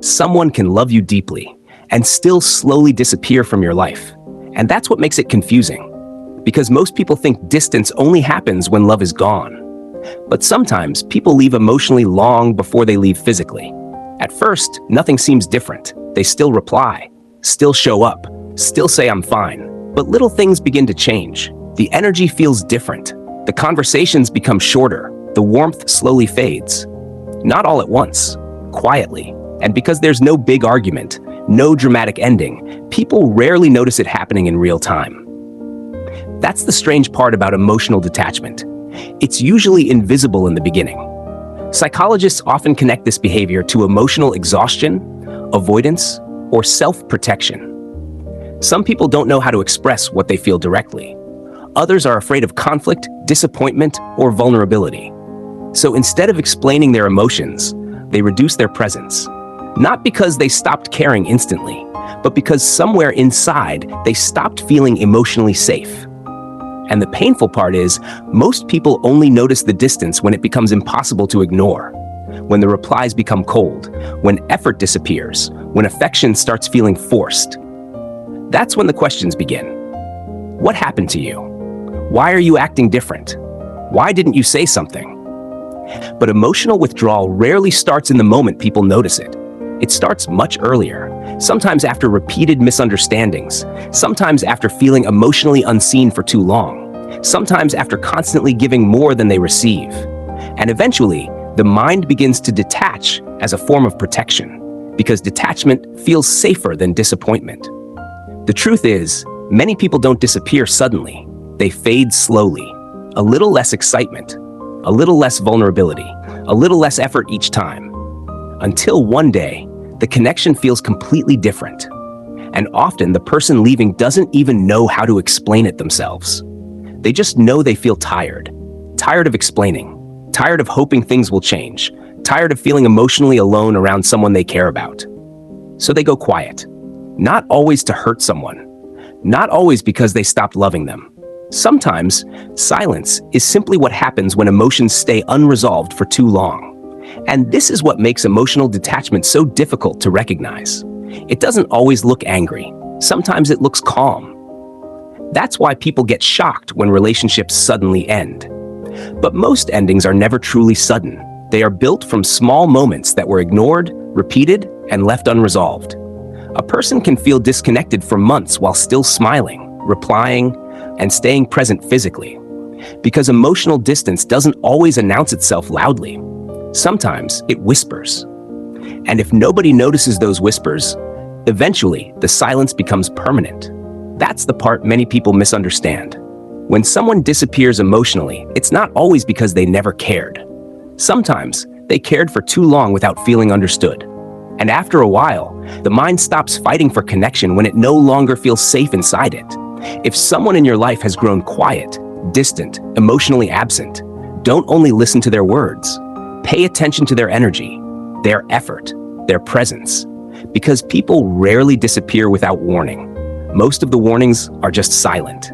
Someone can love you deeply and still slowly disappear from your life. And that's what makes it confusing. Because most people think distance only happens when love is gone. But sometimes people leave emotionally long before they leave physically. At first, nothing seems different. They still reply, still show up, still say I'm fine. But little things begin to change. The energy feels different. The conversations become shorter. The warmth slowly fades. Not all at once, quietly. And because there's no big argument, no dramatic ending, people rarely notice it happening in real time. That's the strange part about emotional detachment. It's usually invisible in the beginning. Psychologists often connect this behavior to emotional exhaustion, avoidance, or self-protection. Some people don't know how to express what they feel directly. Others are afraid of conflict, disappointment, or vulnerability. So instead of explaining their emotions, they reduce their presence. Not because they stopped caring instantly, but because somewhere inside they stopped feeling emotionally safe. And the painful part is, most people only notice the distance when it becomes impossible to ignore. When the replies become cold, when effort disappears, when affection starts feeling forced. That's when the questions begin. What happened to you? Why are you acting different? Why didn't you say something? But emotional withdrawal rarely starts in the moment people notice it. It starts much earlier, sometimes after repeated misunderstandings, sometimes after feeling emotionally unseen for too long, sometimes after constantly giving more than they receive. And eventually, the mind begins to detach as a form of protection, because detachment feels safer than disappointment. The truth is, many people don't disappear suddenly. They fade slowly. A little less excitement, a little less vulnerability, a little less effort each time. Until one day, the connection feels completely different. And often the person leaving doesn't even know how to explain it themselves. They just know they feel tired. Tired of explaining. Tired of hoping things will change. Tired of feeling emotionally alone around someone they care about. So they go quiet. Not always to hurt someone. Not always because they stopped loving them. Sometimes, silence is simply what happens when emotions stay unresolved for too long. And this is what makes emotional detachment so difficult to recognize. It doesn't always look angry. Sometimes it looks calm. That's why people get shocked when relationships suddenly end. But most endings are never truly sudden. They are built from small moments that were ignored, repeated, and left unresolved. A person can feel disconnected for months while still smiling, replying, and staying present physically. Because emotional distance doesn't always announce itself loudly. Sometimes it whispers. And if nobody notices those whispers, eventually the silence becomes permanent. That's the part many people misunderstand. When someone disappears emotionally, it's not always because they never cared. Sometimes they cared for too long without feeling understood. And after a while, the mind stops fighting for connection when it no longer feels safe inside it. If someone in your life has grown quiet, distant, emotionally absent, don't only listen to their words. Pay attention to their energy, their effort, their presence. Because people rarely disappear without warning. Most of the warnings are just silent.